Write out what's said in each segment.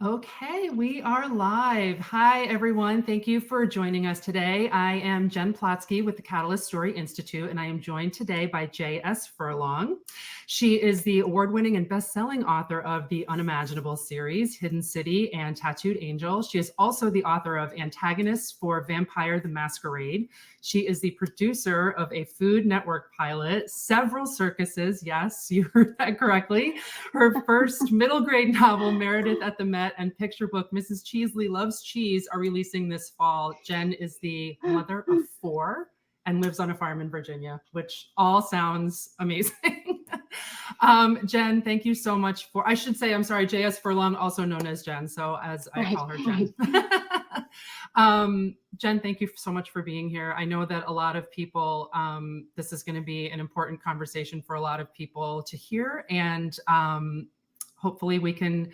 Okay, we are live. Hi, everyone. Thank you for joining us today. I am Jen Plotsky with the Catalyst Story Institute, and I am joined today by J.S. Furlong. She is the award-winning and best-selling author of the Unimaginables series, Hidden City and Tattooed Angel. She is also the author of Antagonists for Vampire the Masquerade. She is the producer of a Food Network pilot, several circuses. Yes, you heard that correctly. Her first middle grade novel, Meredith at the Met, and picture book, Mrs. Cheesley Loves Cheese, are releasing this fall. Jen is the mother of 4 and lives on a farm in Virginia, which all sounds amazing. Jen, thank you so much for, I should say, I'm sorry, J.S. Furlong, also known as Jen, so as I call her Jen. Jen, thank you so much for being here. I know that a lot of people, this is going to be an important conversation for a lot of people to hear, and hopefully we can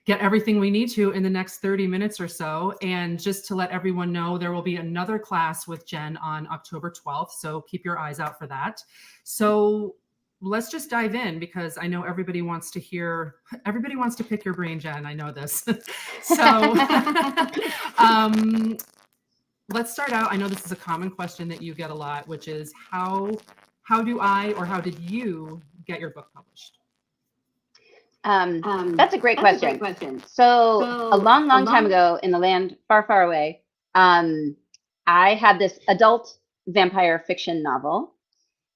get everything we need to in the next 30 minutes or so. And just to let everyone know, there will be another class with Jen on October 12th, so keep your eyes out for that. So let's just dive in, because I know everybody wants to pick your brain, Jen. I know this. So let's start out. I know this is a common question that you get a lot, which is how did you get your book published? That's a great question. So a long, long time ago in the land far, far away, I had this adult vampire fiction novel,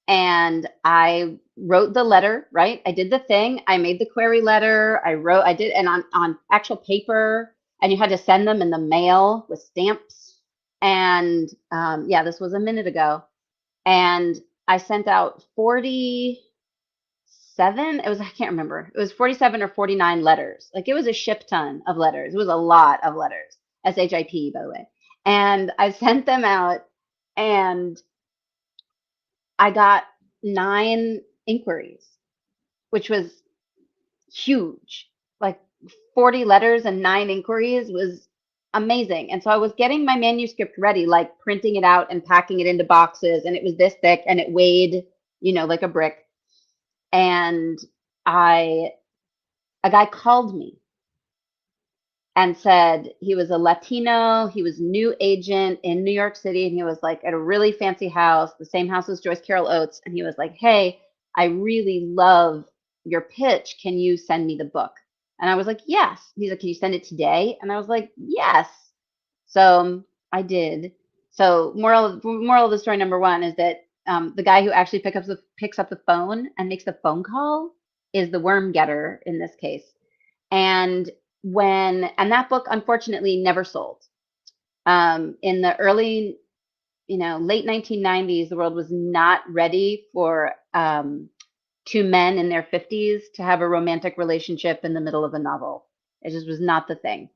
and I wrote the letter, right? I did the thing. I made the query letter. And on actual paper, and you had to send them in the mail with stamps. And yeah, this was a minute ago. And I sent out 47, I can't remember. It was 47 or 49 letters. Like, it was a ship ton of letters. It was a lot of letters. SHIP, by the way. And I sent them out, and I got 9 inquiries, which was huge. Like, 40 letters and 9 inquiries was amazing. And so I was getting my manuscript ready, like printing it out and packing it into boxes. And it was this thick, and it weighed, like a brick. And a guy called me and said he was a Latino. He was new agent in New York City, and he was like at a really fancy house, the same house as Joyce Carol Oates. And he was like, "Hey, I really love your pitch. Can you send me the book?" And I was like, "Yes." He's like, "Can you send it today?" And I was like, "Yes." So I did. So moral of the story number 1 is that the guy who actually picks up the phone and makes the phone call is the worm getter in this case. And that book unfortunately never sold. In the early, late 1990s, the world was not ready for 2 men in their 50s to have a romantic relationship in the middle of a novel. It just was not the thing.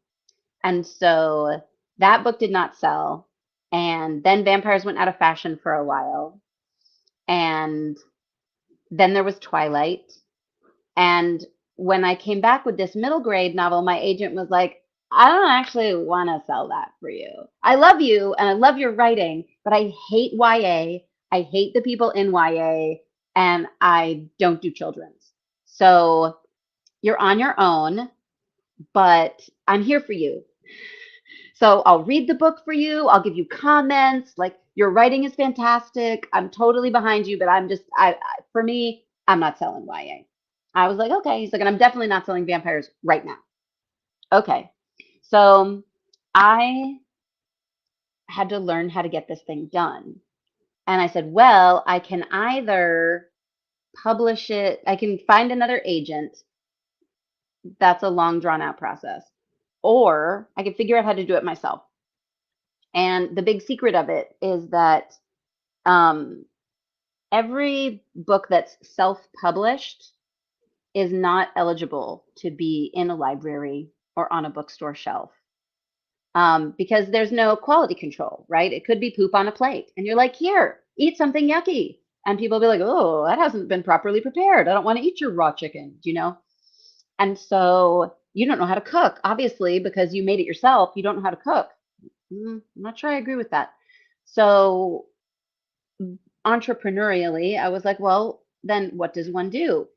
And so that book did not sell. And then vampires went out of fashion for a while. And then there was Twilight. And when I came back with this middle grade novel, my agent was like, "I don't actually want to sell that for you. I love you and I love your writing, but I hate YA. I hate the people in YA, and I don't do children's. So you're on your own, but I'm here for you. So I'll read the book for you. I'll give you comments. Like, your writing is fantastic. I'm totally behind you, but for me, I'm not selling YA." I was like, "Okay." He's like, "And I'm definitely not selling vampires right now." Okay. So I had to learn how to get this thing done. And I said, well, I can either publish it, I can find another agent. That's a long, drawn out process. Or I can figure out how to do it myself. And the big secret of it is that every book that's self-published is not eligible to be in a library or on a bookstore shelf, because there's no quality control, right? It could be poop on a plate, and you're like, "Here, eat something yucky." And people will be like, "Oh, that hasn't been properly prepared. I don't want to eat your raw chicken," And so you don't know how to cook, obviously, because you made it yourself. You don't know how to cook. I'm not sure I agree with that. So entrepreneurially, I was like, well, then what does one do?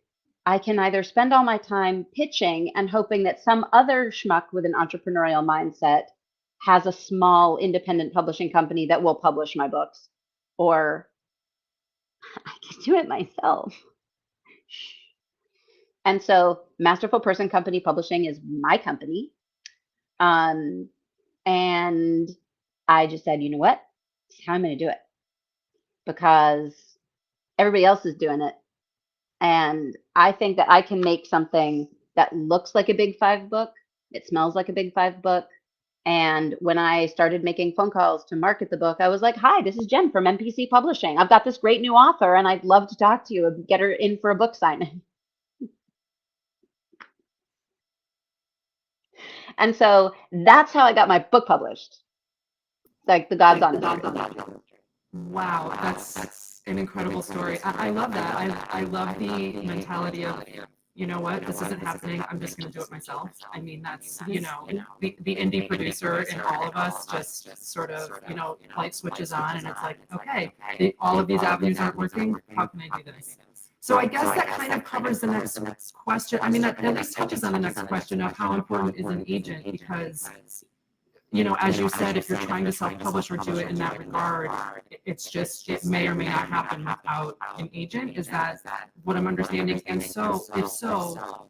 I can either spend all my time pitching and hoping that some other schmuck with an entrepreneurial mindset has a small independent publishing company that will publish my books, or I can do it myself. And so Masterful Person Company Publishing is my company. And I just said, you know what? It's how I'm going to do it, because everybody else is doing it. And I think that I can make something that looks like a Big Five book. It smells like a Big Five book. And when I started making phone calls to market the book, I was like, hi, this is Jen from MPC Publishing. I've got this great new author and I'd love to talk to you and get her in for a book signing. And so that's how I got my book published. Like the God's Honest Truth. Wow, that's an incredible story. I love that. I love the mentality of, you know what, this isn't happening, I'm just going to do it myself. I mean, that's, you know, the indie producer in all of us just sort of, you know, light switches on and it's like, okay, all of these avenues aren't working, how can I do this? So I guess that kind of covers the next question. I mean, that at least touches on the next question of how important is an agent, because, you know, as you said, if you're trying to self-publish or do it in that regard, it's just, it may or may not happen without an agent. Is that what I'm understanding? And so, if so,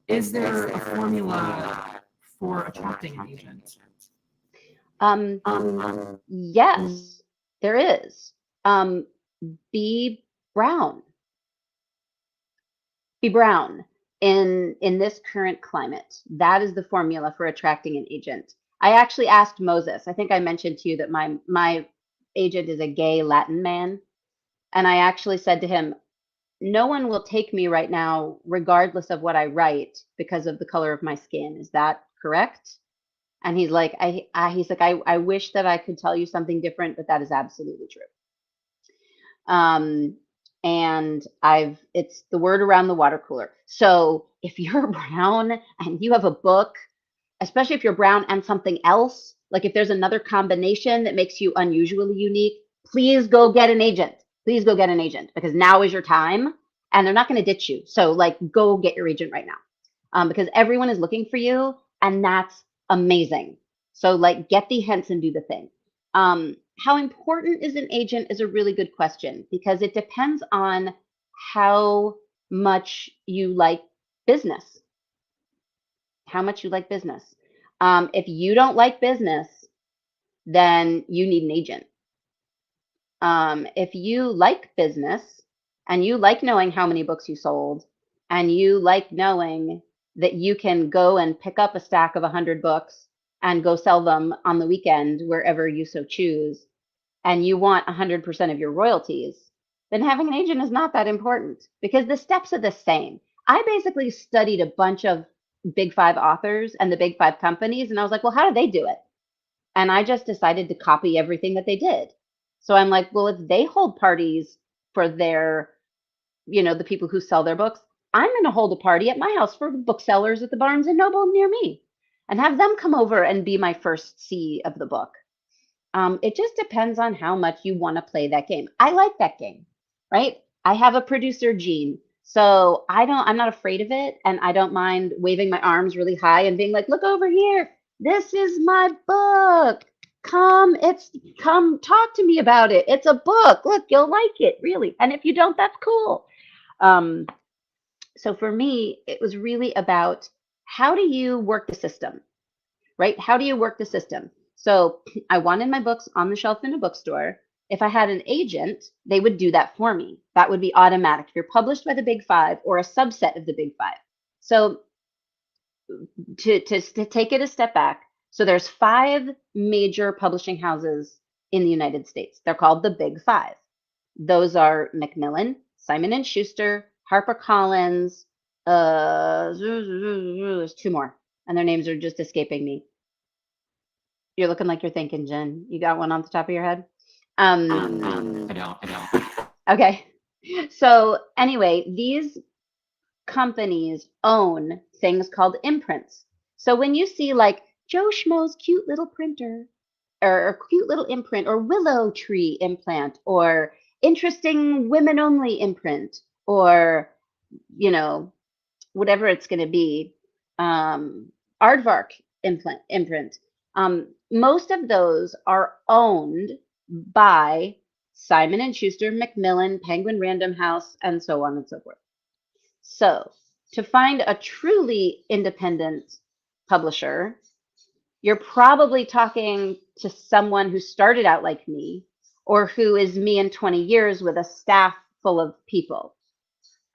is there a formula for attracting an agent? Yes, there is. Be brown. Be brown in this current climate. That is the formula for attracting an agent. I actually asked Moses. I think I mentioned to you that my agent is a gay Latin man. And I actually said to him, no one will take me right now, regardless of what I write, because of the color of my skin. Is that correct? And he's like, I wish that I could tell you something different, but that is absolutely true. And it's the word around the water cooler. So if you're brown and you have a book, especially if you're brown and something else, like if there's another combination that makes you unusually unique, please go get an agent. Please go get an agent, because now is your time and they're not going to ditch you. So like, go get your agent right now, because everyone is looking for you and that's amazing. So like, get the hints and do the thing. How important is an agent is a really good question, because it depends on how much you like business. How much you like business. If you don't like business, then you need an agent. If you like business and you like knowing how many books you sold, and you like knowing that you can go and pick up a stack of 100 books and go sell them on the weekend wherever you so choose, and you want 100% of your royalties, then having an agent is not that important, because the steps are the same. I basically studied a bunch of Big Five authors and the Big Five companies, and I was like, well, how do they do it? And I just decided to copy everything that they did. So I'm like, well, if they hold parties for their, you know, the people who sell their books, I'm going to hold a party at my house for booksellers at the Barnes and Noble near me and have them come over and be my first see of the book. It just depends on how much you want to play that game. I like that game, right? I have a producer gene, so I'm not afraid of it. And I don't mind waving my arms really high and being like, look over here. This is my book. Come talk to me about it. It's a book. Look, you'll like it, really. And if you don't, that's cool. So for me, it was really about, how do you work the system, right? How do you work the system? So I wanted my books on the shelf in a bookstore. If I had an agent, they would do that for me. That would be automatic. If you're published by the Big Five or a subset of the Big Five. So to take it a step back, so there's 5 major publishing houses in the United States. They're called the Big Five. Those are Macmillan, Simon & Schuster, HarperCollins, there's 2 more, and their names are just escaping me. You're looking like you're thinking, Jen. You got one on the top of your head? I don't. Okay. So anyway, these companies own things called imprints. So when you see like Joe Schmo's cute little printer, or cute little imprint, or Willow Tree implant, or interesting women only imprint, or you know, whatever it's going to be, Aardvark imprint. Most of those are owned by Simon and Schuster, Macmillan, Penguin Random House, and so on and so forth. So to find a truly independent publisher, you're probably talking to someone who started out like me, or who is me in 20 years with a staff full of people.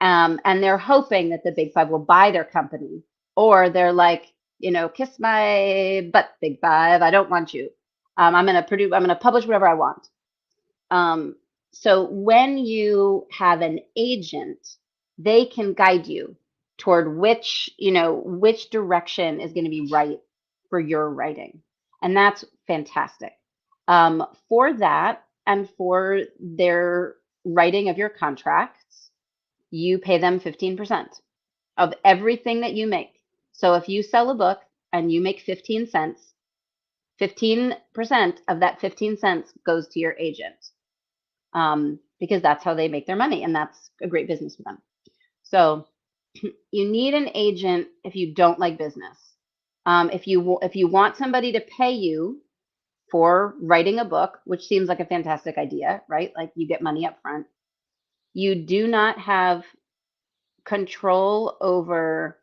And they're hoping that the Big Five will buy their company, or they're like, kiss my butt, Big Five. I don't want you. I'm going to publish whatever I want. So when you have an agent, they can guide you toward which direction is going to be right for your writing. And that's fantastic. For that, and for their writing of your contracts, you pay them 15% of everything that you make. So if you sell a book and you make 15 cents, 15% of that 15 cents goes to your agent, because that's how they make their money, and that's a great business for them. So you need an agent if you don't like business. If you want somebody to pay you for writing a book, which seems like a fantastic idea, right? Like you get money up front. You do not have control over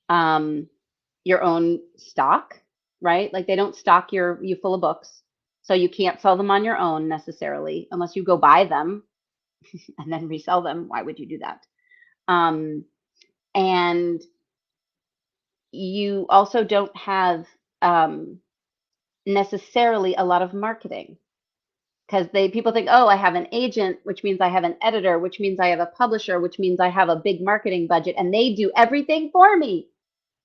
your own stock, right? Like they don't stock you full of books, so you can't sell them on your own necessarily, unless you go buy them and then resell them. Why would you do that? And you also don't have necessarily a lot of marketing, because people think, oh, I have an agent, which means I have an editor, which means I have a publisher, which means I have a big marketing budget, and they do everything for me.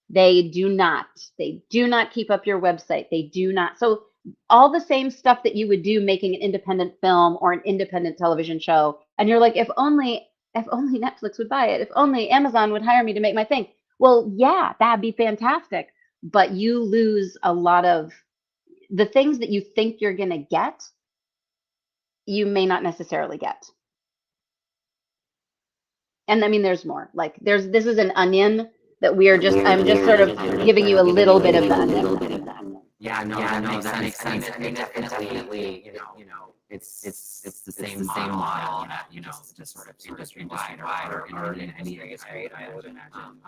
They do not. They do not keep up your website. They do not. So all the same stuff that you would do making an independent film or an independent television show, and you're like, if only Netflix would buy it, if only Amazon would hire me to make my thing. Well, yeah, that'd be fantastic. But you lose a lot of the things that you think you're going to get, you may not necessarily get. And I mean, there's more. Like this is an onion that I'm just sort of giving you a little bit of the onion. Yeah, no, that makes sense. I mean, definitely, it's the same model that, just sort of industry-wide or in any industry, I would imagine.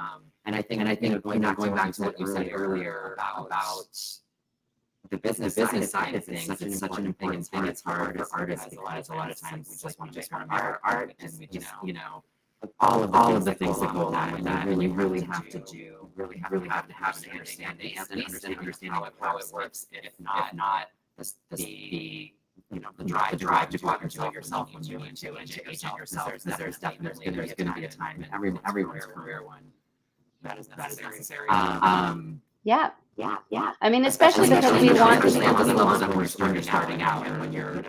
And I think going back to what you said earlier about the business side of things, it's such an important thing. It's hard for artists because a lot of times we just want to make our art, and we just, all of the things that go along with that, and you really have to have an understanding and understand how it works. If not the drive to go out and do it yourself when you need to, and to agent yourself. There's going to be a time in everyone's career when that is necessary. Yeah. I mean, especially because we want to understand when you're starting out, and when you're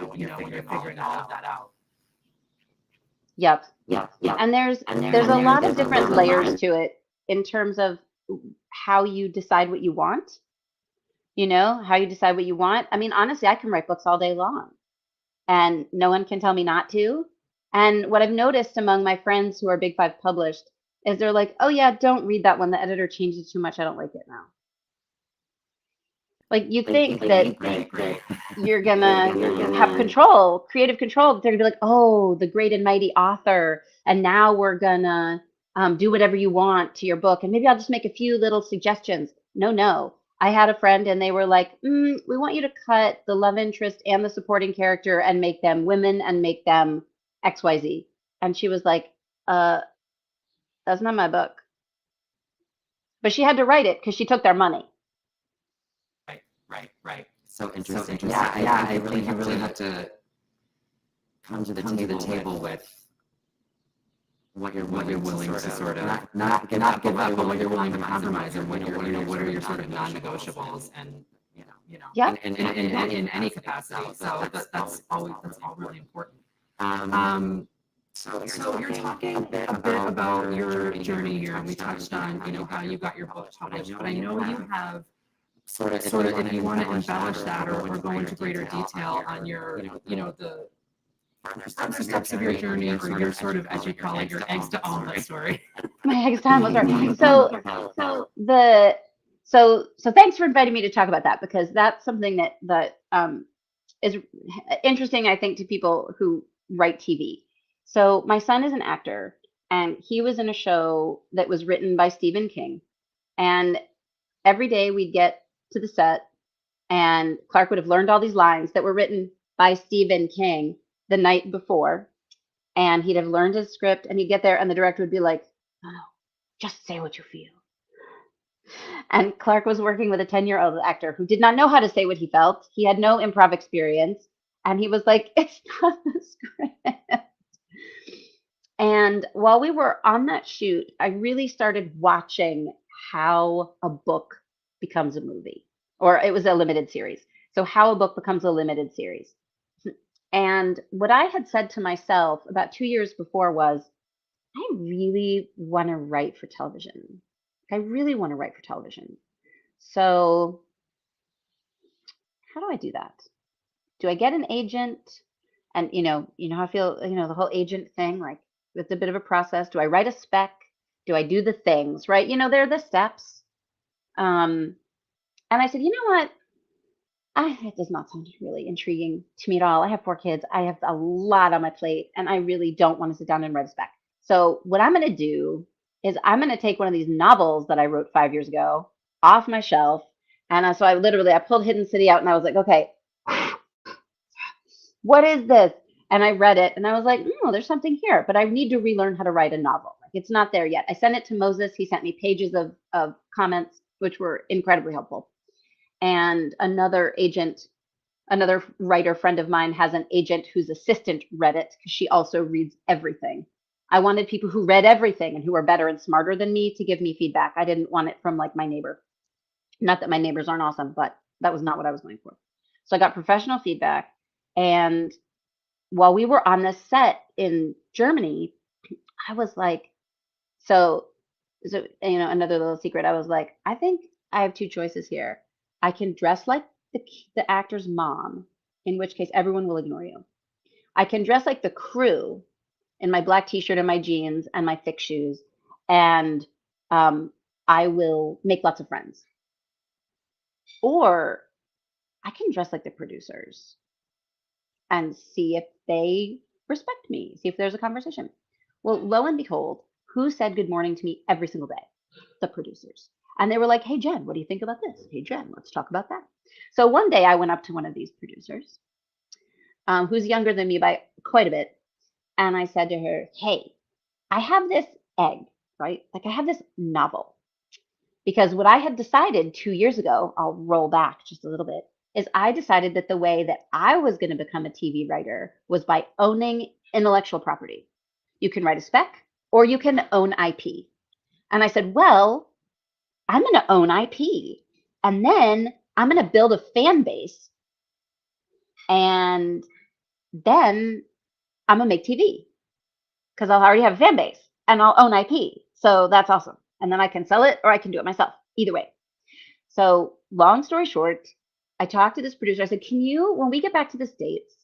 figuring all of that out. Yep. And there's a lot of different layers to it in terms of how you decide what you want. How you decide what you want. I mean, honestly, I can write books all day long, and no one can tell me not to. And what I've noticed among my friends who are Big Five published is they're like, oh yeah, don't read that one. The editor changed it too much. I don't like it now. Like you think that you're gonna have control, creative control. They're gonna be like, oh, the great and mighty author, and now we're gonna do whatever you want to your book, and maybe I'll just make a few little suggestions. No. I had a friend, and they were like, we want you to cut the love interest and the supporting character and make them women and make them XYZ. And she was like, that's not my book. But she had to write it because she took their money. Right. So interesting. Yeah. I really have to come to the table with what you're willing to sort of not give up, but what you're willing to compromise, and what are your sort of non-negotiables, and Yeah. in any capacity. So that's all really important. So you're talking a bit about your journey here, and we touched on how you got your book published, but I know you have sort of if you want to embellish that or go into greater detail on your the further steps of your journey, or your sort of, as you call it, your eggs to omelet story. My eggs to omelet story. So thanks for inviting me to talk about that, because that's something that is interesting, I think, to people who write TV. So my son is an actor, and he was in a show that was written by Stephen King. And every day we'd get to the set, and Clark would have learned all these lines that were written by Stephen King the night before. And he'd have learned his script, and he'd get there, and the director would be like, "No, no, just say what you feel." And Clark was working with a 10-year-old actor who did not know how to say what he felt. He had no improv experience. And he was like, "It's not the script." And while we were on that shoot, I really started watching how a book becomes a movie, or it was a limited series. So how a book becomes a limited series. And what I had said to myself about 2 years before was, I really want to write for television. I really want to write for television. So how do I do that? Do I get an agent? And how I feel, the whole agent thing, like it's a bit of a process. Do I write a spec? Do I do the things, right? There are the steps. And I said, you know what? It does not sound really intriguing to me at all. I have 4 kids. I have a lot on my plate, and I really don't want to sit down and write a spec. So what I'm going to do is I'm going to take one of these novels that I wrote 5 years ago off my shelf. And so I pulled Hidden City out, and I was like, okay, what is this? And I read it, and I was like, there's something here, but I need to relearn how to write a novel. Like, it's not there yet. I sent it to Moses. He sent me pages of comments, which were incredibly helpful. And another writer friend of mine has an agent whose assistant read it, because she also reads everything. I wanted people who read everything and who are better and smarter than me to give me feedback. I didn't want it from like my neighbor. Not that my neighbors aren't awesome, but that was not what I was going for. So I got professional feedback. And while we were on this set in Germany, I was like, so another little secret. I was like, I think I have 2 choices here. I can dress like the actor's mom, in which case everyone will ignore you. I can dress like the crew in my black t-shirt and my jeans and my thick shoes, and I will make lots of friends. Or I can dress like the producers and see if they respect me, see if there's a conversation. Well, lo and behold, who said good morning to me every single day? The producers. And they were like, "Hey, Jen, what do you think about this? Hey, Jen, let's talk about that." So one day I went up to one of these producers, who's younger than me by quite a bit. And I said to her, "Hey, I have this egg, right? Like, I have this novel." Because what I had decided 2 years ago, I'll roll back just a little bit, is I decided that the way that I was going to become a TV writer was by owning intellectual property. You can write a spec, or you can own IP. And I said, well, I'm going to own IP, and then I'm going to build a fan base, and then I'm going to make TV, because I'll already have a fan base and I'll own IP. So that's awesome. And then I can sell it, or I can do it myself. Either way. So long story short, I talked to this producer. I said, when we get back to the States,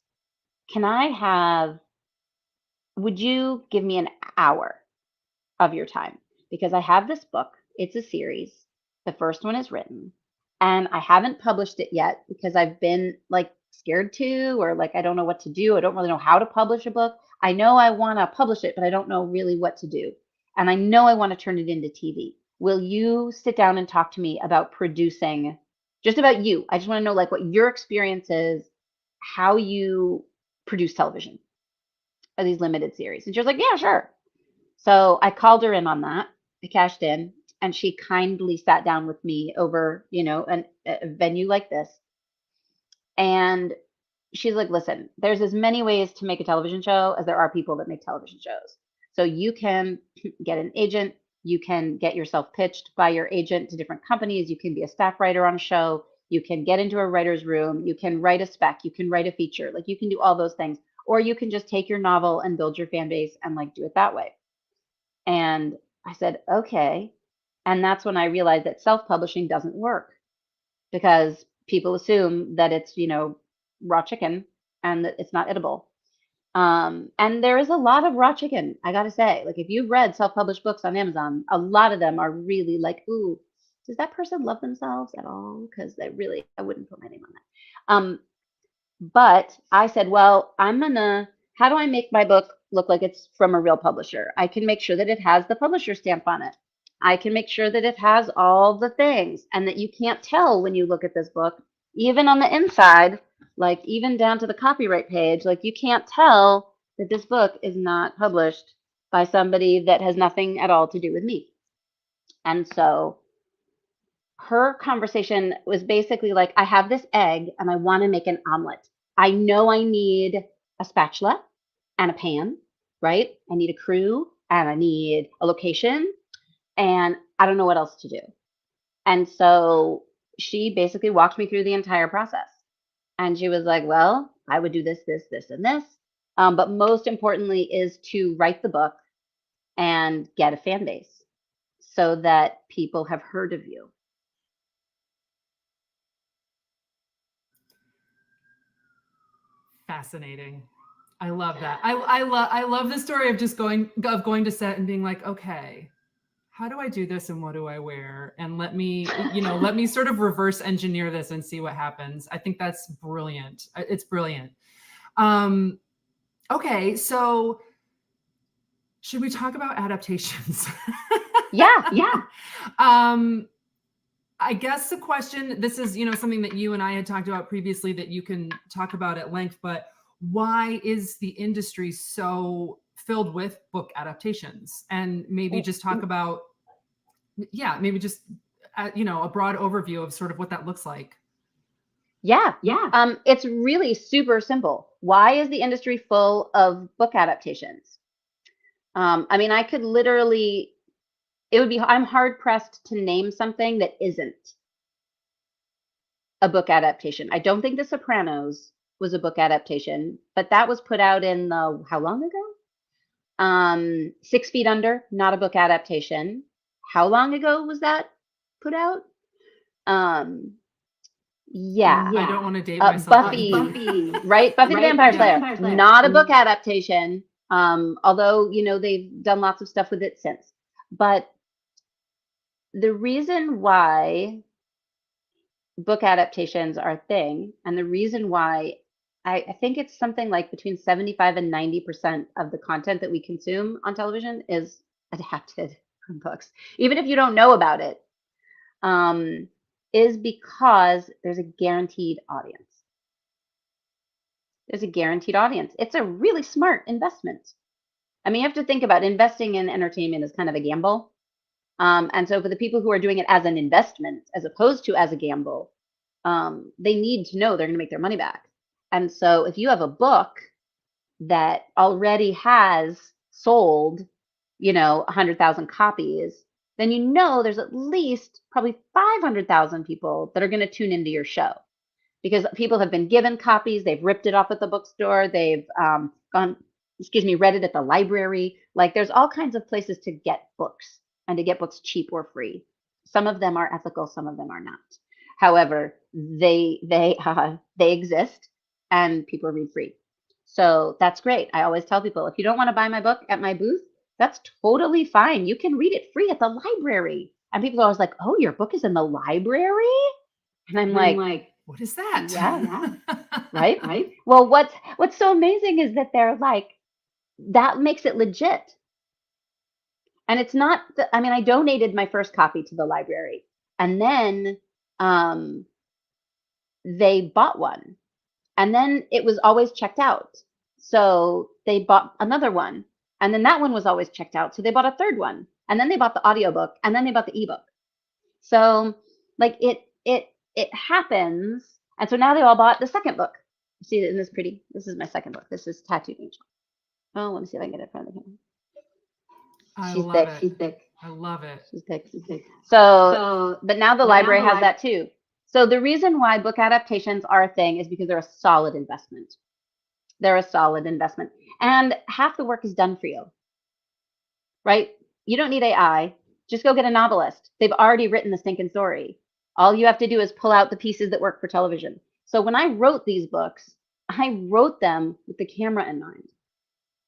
would you give me an hour of your time? Because I have this book. It's a series. The first one is written, and I haven't published it yet because I've been like scared to, or like, I don't know what to do. I don't really know how to publish a book. I know I want to publish it, but I don't know really what to do. And I know I want to turn it into TV. Will you sit down and talk to me about producing, just about you? I just want to know like what your experience is, how you produce television or these limited series. And she was like, yeah, sure. So I called her in on that. I cashed in, and she kindly sat down with me over, a venue like this. And she's like, listen, there's as many ways to make a television show as there are people that make television shows. So you can get an agent, you can get yourself pitched by your agent to different companies, you can be a staff writer on a show, you can get into a writer's room, you can write a spec, you can write a feature, like you can do all those things. Or you can just take your novel and build your fan base and like do it that way. And I said, okay. And that's when I realized that self-publishing doesn't work, because people assume that it's, raw chicken and that it's not edible. And there is a lot of raw chicken, I gotta say. Like if you've read self-published books on Amazon, a lot of them are really like, ooh, does that person love themselves at all? Because I wouldn't put my name on that. But I said, well, how do I make my book look like it's from a real publisher? I can make sure that it has the publisher stamp on it. I can make sure that it has all the things and that you can't tell when you look at this book, even on the inside, like even down to the copyright page, like you can't tell that this book is not published by somebody that has nothing at all to do with me. And so her conversation was basically like, I have this egg and I want to make an omelet. I know I need a spatula and a pan, right? I need a crew and I need a location and I don't know what else to do. And so she basically walked me through the entire process. And she was like, well, I would do this, this, this, and this. But most importantly is to write the book and get a fan base so that people have heard of you. Fascinating. I love that. I love the story of just going to set and being like, okay, how do I do this and what do I wear? And let me sort of reverse engineer this and see what happens. I think that's brilliant. It's brilliant. Okay, so should we talk about adaptations? Yeah. I guess the question, this is, something that you and I had talked about previously that you can talk about at length, but why is the industry so filled with book adaptations? And maybe just talk about, maybe just, a broad overview of sort of what that looks like. Yeah. It's really super simple. Why is the industry full of book adaptations? I mean, I could literally, I'm hard pressed to name something that isn't a book adaptation. I don't think The Sopranos was a book adaptation, but that was put out in how long ago? 6 Feet Under, not a book adaptation. How long ago was that put out? Yeah. I don't want to date myself. Buffy, right? Buffy the Vampire Slayer, not a book adaptation. Although, they've done lots of stuff with it since. But the reason why book adaptations are a thing, and the reason why I think it's something like between 75 and 90% of the content that we consume on television is adapted from books, even if you don't know about it, is because there's a guaranteed audience. There's a guaranteed audience. It's a really smart investment. I mean, you have to think about investing in entertainment as kind of a gamble. And so for the people who are doing it as an investment, as opposed to as a gamble, they need to know they're going to make their money back. And so if you have a book that already has sold, 100,000 copies, then there's at least probably 500,000 people that are going to tune into your show because people have been given copies, they've ripped it off at the bookstore, they've read it at the library. Like there's all kinds of places to get books and to get books cheap or free. Some of them are ethical, some of them are not. However, they exist and people read free. So that's great. I always tell people, if you don't want to buy my book at my booth, that's totally fine. You can read it free at the library. And people are always like, oh, your book is in the library? And I'm like, what is that? Yeah. Right. Well, what's so amazing is that they're like, that makes it legit. And it's not, I donated my first copy to the library and then they bought one and then it was always checked out. So they bought another one and then that one was always checked out. So they bought a third one and then they bought the audiobook and then they bought the ebook. So like it happens. And so now they all bought the second book. See, isn't this pretty? This is my second book. This is Tattooed Angel. Oh, let me see if I can get it in front of the camera. She's thick. I love it. She's thick. So, but now the library has that too. So the reason why book adaptations are a thing is because they're a solid investment. They're a solid investment. And half the work is done for you, right? You don't need AI. Just go get a novelist. They've already written the stinking story. All you have to do is pull out the pieces that work for television. So when I wrote these books, I wrote them with the camera in mind.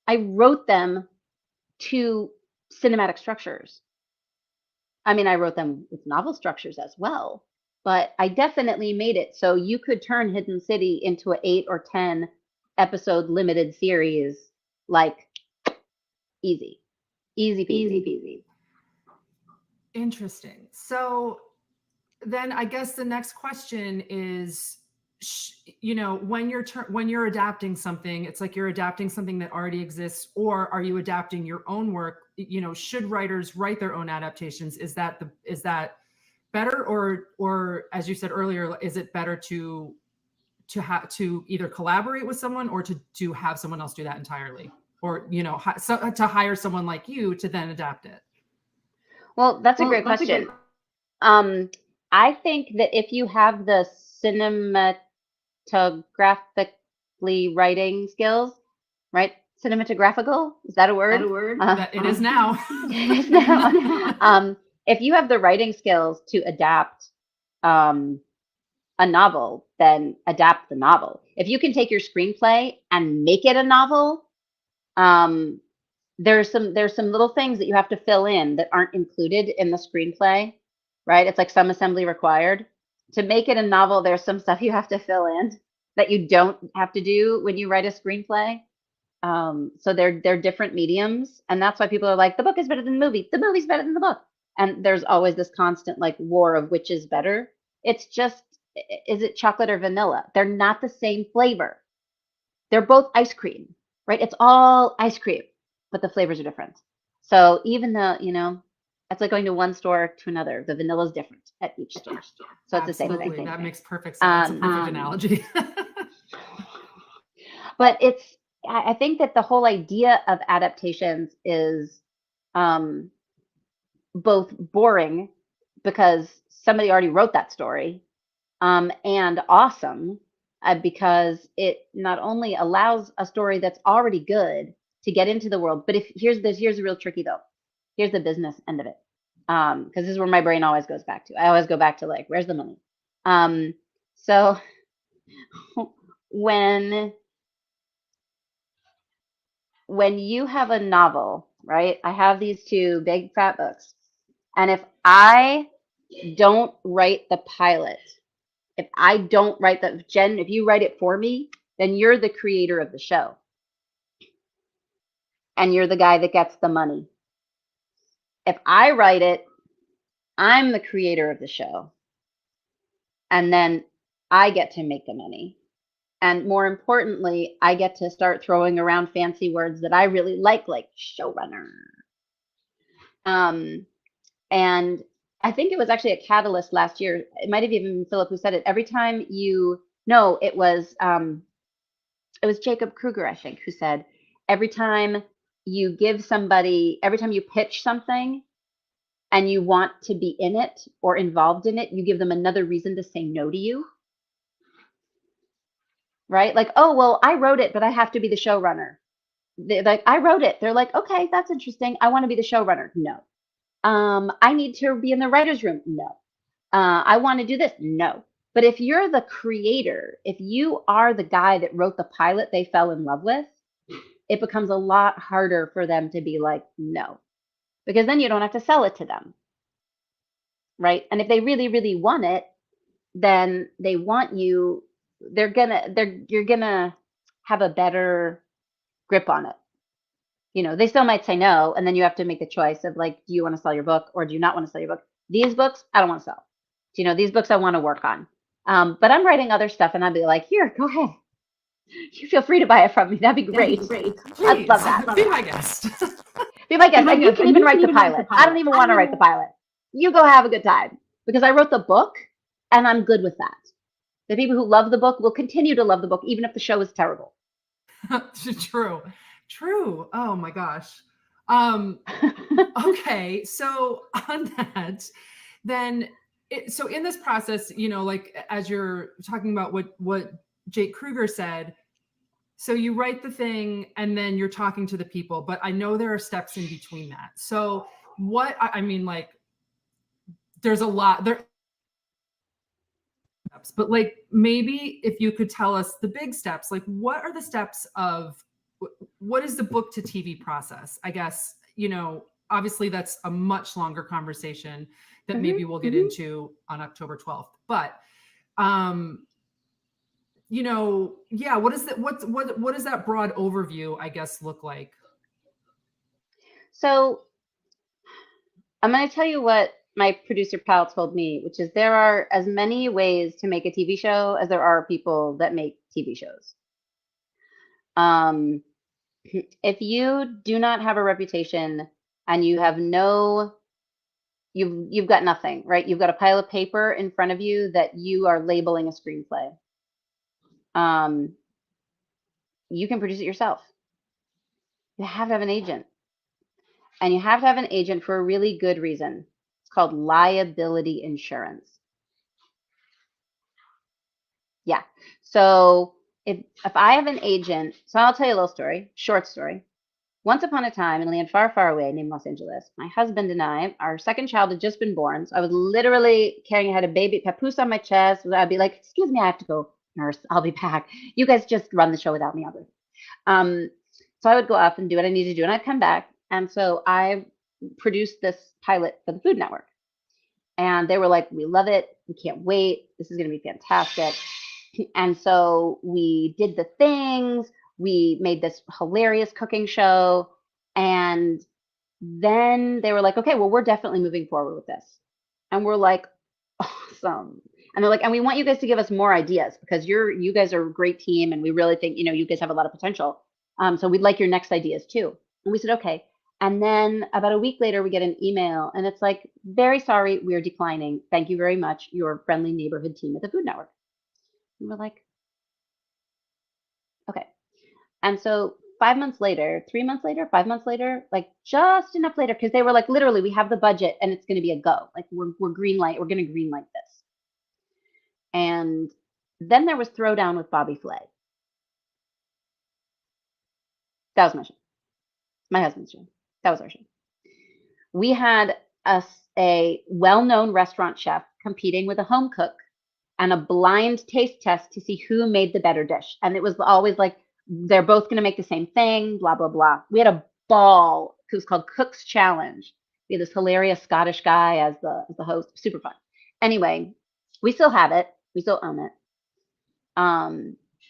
I wrote them to cinematic structures. I mean, I wrote them with novel structures as well, but I definitely made it so you could turn Hidden City into an 8 or 10 episode limited series, like easy peasy. Interesting. So then I guess the next question is, you know, when you're adapting something, it's like you're adapting something that already exists, or are you adapting your own work? You know, should writers write their own adaptations? Is that better, or as you said earlier, is it better to either collaborate with someone or to have someone else do that entirely, or, you know, to hire someone like you to then adapt it? Well, that's a great question. I think that if you have the cinematographically writing skills, right? Cinematographical, is that a word? It is now. It is now. If you have the writing skills to adapt a novel, then adapt the novel. If you can take your screenplay and make it a novel, there's some little things that you have to fill in that aren't included in the screenplay, right? It's like some assembly required. To make it a novel, there's some stuff you have to fill in that you don't have to do when you write a screenplay. So they're different mediums, and that's why people are like, the book is better than the movie. The movie's better than the book. And there's always this constant like war of which is better. It's just, is it chocolate or vanilla? They're not the same flavor. They're both ice cream, right? It's all ice cream, but the flavors are different. So even though, you know, it's like going to one store to another. The vanilla is different at each store. So it's the same thing. That makes perfect sense. That's a perfect analogy. But I think that the whole idea of adaptations is both boring because somebody already wrote that story, and awesome because it not only allows a story that's already good to get into the world, but here's the real tricky though. Here's the business end of it, because this is where my brain always goes back to. I always go back to like, where's the money? So when you have a novel, right? I have these two big fat books, and if I don't write the pilot, if I don't write Jen, if you write it for me, then you're the creator of the show. And you're the guy that gets the money. If I write it, I'm the creator of the show. And then I get to make the money. And more importantly, I get to start throwing around fancy words that I really like showrunner. And I think it was actually a catalyst last year. It might have even been Philip who said it. Every time it was Jacob Kruger, I think, who said, every time you pitch something and you want to be in it or involved in it, you give them another reason to say no to you. Right? Like, oh, well, I wrote it, but I have to be the showrunner. They're like, I wrote it. They're like, okay, that's interesting. I want to be the showrunner. No. I need to be in the writer's room. No. I want to do this. No. But if you're the creator, if you are the guy that wrote the pilot they fell in love with, it becomes a lot harder for them to be like, no, because then you don't have to sell it to them. Right. And if they really, really want it, then they want you, you're gonna have a better grip on it. You know, they still might say no, and then you have to make the choice of like, do you want to sell your book or do you not want to sell your book? These books, I don't want to sell. You know, these books I want to work on. But I'm writing other stuff, and I'd be like, here, go ahead. You feel free to buy it from me. That'd be great. I'd love that. Be my guest. Be my guest. And you can even write the pilot. I don't even want to write the pilot. You go have a good time, because I wrote the book, and I'm good with that. The people who love the book will continue to love the book, even if the show is terrible. True. Oh my gosh. Okay. So on that, then, so in this process, you know, like as you're talking about what Jake Kruger said, so you write the thing and then you're talking to the people, but I know there are steps in between that. So I mean, like, there's a lot there. But like, maybe if you could tell us the big steps, like what are the steps of what is the book to TV process? I guess, obviously that's a much longer conversation that maybe we'll get into on October 12th. But, what is that? What does that broad overview, I guess, look like? So I'm going to tell you what my producer pal told me, which is there are as many ways to make a TV show as there are people that make TV shows. If you do not have a reputation and you have you've got nothing, right? You've got a pile of paper in front of you that you are labeling a screenplay. You can produce it yourself. You have to have an agent. And you have to have an agent for a really good reason. It's called liability insurance. Yeah. So if I have an agent, so I'll tell you a little story, short story. Once upon a time in a land far, far away named Los Angeles, my husband and I, our second child had just been born. So I was literally carrying, I had a baby papoose on my chest. I'd be like, excuse me, I have to go, nurse. I'll be back. You guys just run the show without me. So I would go off and do what I needed to do, and I'd come back. And so I produced this pilot for the Food Network. And they were like, we love it. We can't wait. This is going to be fantastic. And so we did the things. We made this hilarious cooking show. And then they were like, okay, well, we're definitely moving forward with this. And we're like, awesome. And they're like, and we want you guys to give us more ideas because you guys are a great team. And we really think, you guys have a lot of potential. So we'd like your next ideas too. And we said, okay. And then about a week later, we get an email and it's like, very sorry, we're declining. Thank you very much. Your friendly neighborhood team at the Food Network. And we're like, okay. And so 5 months later, 3 months later, 5 months later, like just enough later, because they were like, literally, we have the budget and it's going to be a go. Like we're green light. We're going to green light this. And then there was Throwdown with Bobby Flay. That was my show. My husband's show. That was our show. We had a well-known restaurant chef competing with a home cook and a blind taste test to see who made the better dish. And it was always like, they're both going to make the same thing, blah, blah, blah. We had a ball. It was called Cook's Challenge. We had this hilarious Scottish guy as the host. Super fun. Anyway, we still have it. We still own it.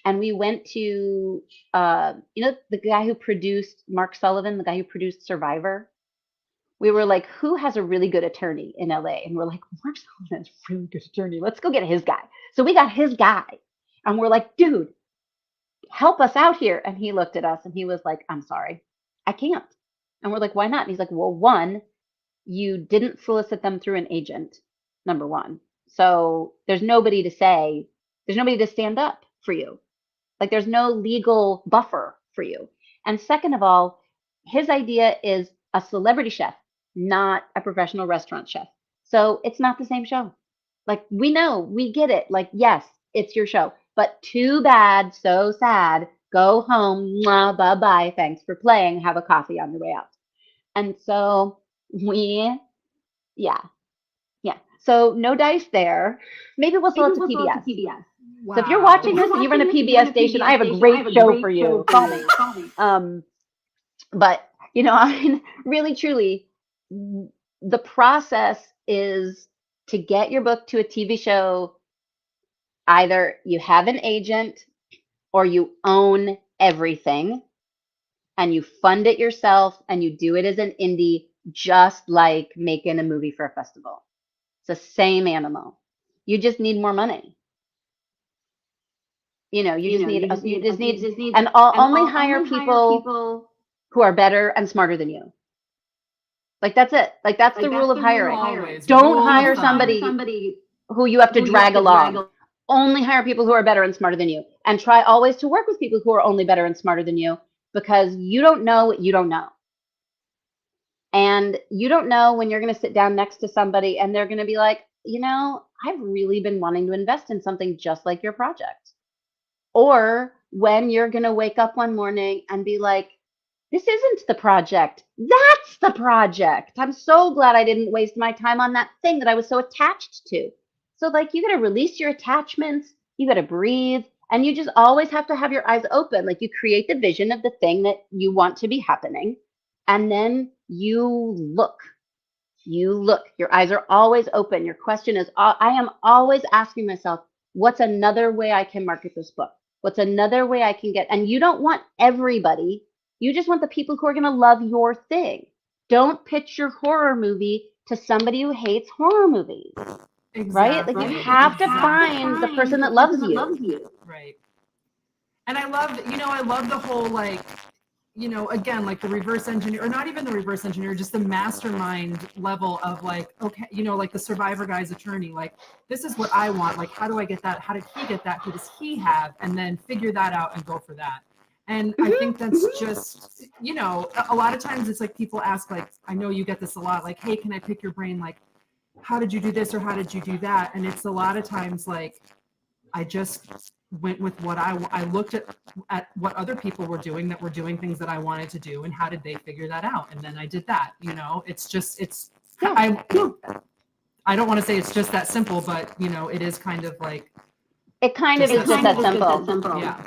And we went to, the guy who produced Mark Sullivan, the guy who produced Survivor. We were like, who has a really good attorney in LA? And we're like, Mark Sullivan has a really good attorney. Let's go get his guy. So we got his guy. And we're like, dude, help us out here. And he looked at us and he was like, I'm sorry, I can't. And we're like, why not? And he's like, well, one, you didn't solicit them through an agent, number one. So there's nobody to stand up for you. Like there's no legal buffer for you. And second of all, his idea is a celebrity chef, not a professional restaurant chef. So it's not the same show. Like we know, we get it. Like, yes, it's your show, but too bad, so sad. Go home, mwah, bye-bye. Thanks for playing. Have a coffee on your way out. And so yeah. So no dice there. Maybe we'll sell it to PBS. Wow. So if you're watching this and you run a PBS station, I have a great show for you. Call me. But, really, truly, the process is to get your book to a TV show. Either you have an agent or you own everything and you fund it yourself and you do it as an indie, just like making a movie for a festival. It's the same animal. You just need more money. You just need, and only hire people who are better and smarter than you. Like that's it. Like that's the rule of hiring. Don't hire somebody who you have to drag along. Only hire people who are better and smarter than you, and try always to work with people who are only better and smarter than you, because you don't know what you don't know. And you don't know when you're going to sit down next to somebody and they're going to be like, I've really been wanting to invest in something just like your project. Or when you're going to wake up one morning and be like, this isn't the project. That's the project. I'm so glad I didn't waste my time on that thing that I was so attached to. So like, you got to release your attachments. You got to breathe And you just always have to have your eyes open. Like you create the vision of the thing that you want to be happening. And then you look, your eyes are always open. Your question is, I am always asking myself, what's another way I can market this book? What's another way I can get, and you don't want everybody, you just want the people who are going to love your thing. Don't pitch your horror movie to somebody who hates horror movies. Exactly. Right? Like you have to find the person that loves you. Right. And I love the whole, like, again, like the reverse engineer, or not even the reverse engineer, just the mastermind level of like, okay, like the survivor guy's attorney, like, this is what I want. Like, how do I get that? How did he get that? Who does he have? And then figure that out and go for that. And I think that's just, a lot of times it's like people ask, like, I know you get this a lot, like, hey, can I pick your brain? Like, how did you do this or how did you do that? And it's a lot of times like, I just went with what I looked at what other people were doing that were doing things that I wanted to do, and how did they figure that out? And then I did that. It's just, I don't want to say it's just that simple, but it is kind of like, it kind of is just that simple. Yeah.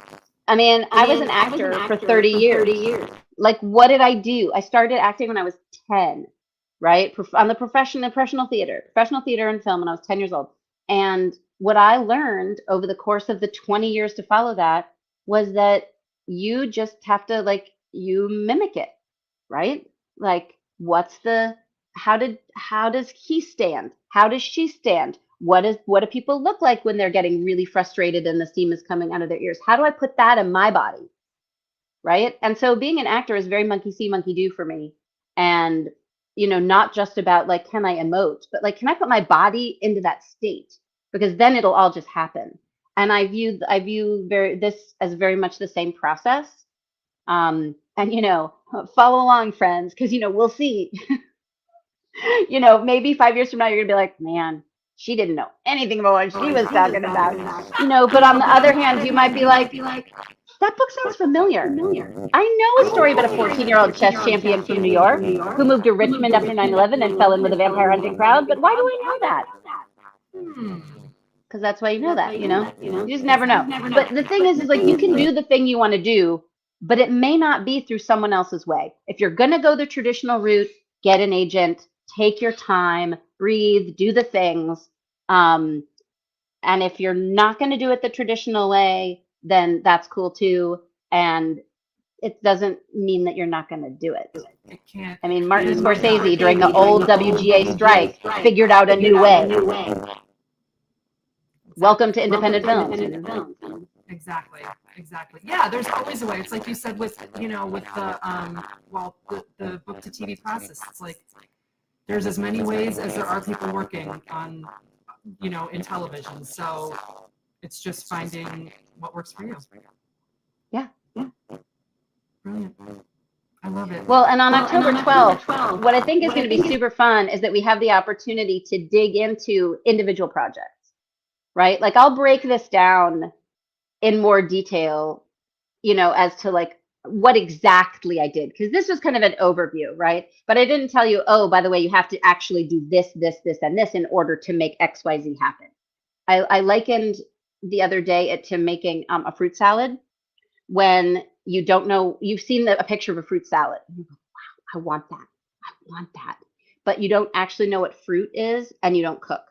I mean, I was an actor for 30 years. Like, what did I do? I started acting when I was 10, right? On the professional theater and film when I was 10 years old. And what I learned over the course of the 20 years to follow that was that you just have to, like, you mimic it, right? Like, how does he stand? How does she stand? What do people look like when they're getting really frustrated and the steam is coming out of their ears? How do I put that in my body? Right? And so being an actor is very monkey see, monkey do for me. And, not just about like, can I emote, but like, can I put my body into that state? Because then it'll all just happen. And I view this as very much the same process. And, follow along, friends, because, we'll see. Maybe 5 years from now, you're going to be like, man, she didn't know anything about what she was talking about. But on the other hand, you might be like, that book sounds familiar. I know a story about a 14-year-old chess champion from New York who moved to Richmond after 9/11 and fell in with a vampire hunting crowd. But why do I know that? Because that's why you know that, you just never know. But the thing is like, you can do the thing you want to do, but it may not be through someone else's way. If you're going to go the traditional route, get an agent, take your time, breathe, do the things. And if you're not going to do it the traditional way, then that's cool too. And it doesn't mean that you're not going to do it. It can't. I mean, Martin Scorsese during the old WGA strike figured out a new way. Welcome to independent films. Exactly. Yeah, there's always a way. It's like you said with, with the book to TV process. It's like there's as many ways as there are people working on, in television. So it's just finding what works for you. Yeah. Brilliant. I love it. Well, and on October 12th, what I think is going to be super fun is that we have the opportunity to dig into individual projects, right? Like I'll break this down in more detail, as to like what exactly I did, because this was kind of an overview, right? But I didn't tell you, oh, by the way, you have to actually do this, and this in order to make XYZ happen. I likened the other day it to making a fruit salad. When you don't know, you've seen a picture of a fruit salad. And you go, wow, I want that. But you don't actually know what fruit is, and you don't cook.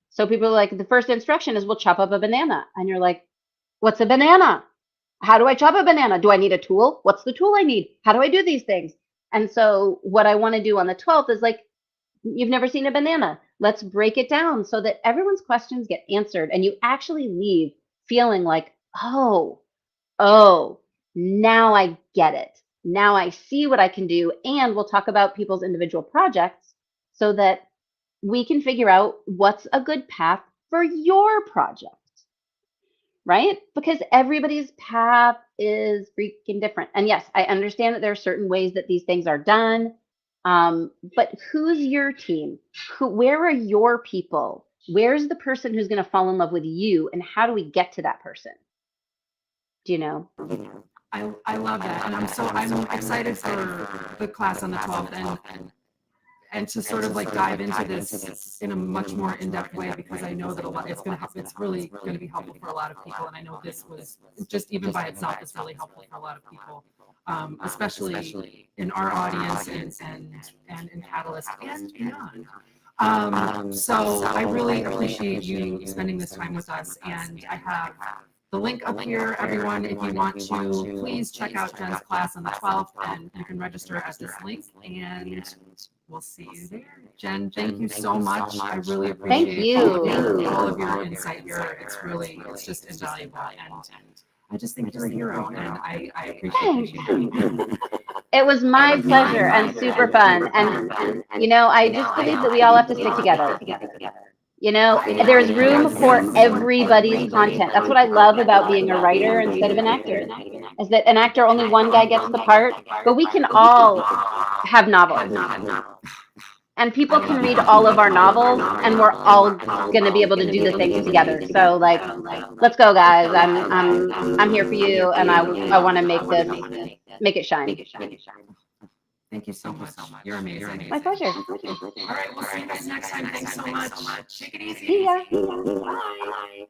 So people are like, the first instruction is we'll chop up a banana. And you're like, what's a banana? How do I chop a banana? Do I need a tool? What's the tool I need? How do I do these things? And so what I want to do on the 12th is like, you've never seen a banana. Let's break it down so that everyone's questions get answered and you actually leave feeling like, oh, now I get it. Now I see what I can do. And we'll talk about people's individual projects so that we can figure out what's a good path for your project, right? Because everybody's path is freaking different. And yes, I understand that there are certain ways that these things are done. But who's your team? Where are your people? Where's the person who's going to fall in love with you? And how do we get to that person? Do you know? I love that. And I'm excited for the class on the 12th. And and to sort of like dive into this in a much more in-depth way, because I know that it's really going to be helpful for a lot of people. And I know this was just even by itself is really helpful for a lot of people, especially in our audience and in Catalyst and beyond. So I really appreciate you spending this time with us, and I have the link up here, everyone. If you want to, please check out Jen's class on the 12th, and you can register at this link, and we'll see you there. Jen, thank you so much. I really appreciate all of your insight here. It's just invaluable, and I just think you're a hero, and I appreciate you. It was my pleasure and super fun. And, I just believe that we all have to stick together. There's room for everybody's content. That's what I love about being a writer instead of an actor, is that an actor, only one guy gets the part, but we can all have novels. And people can read all of our novels, and we're all going to be able to do the things together. So, like, let's go, guys. I'm here for you, and I want to make it shine. Thank you so much. You're amazing. My pleasure. All right, we'll see you guys next time. Thanks so much. Take it easy. See ya. Bye.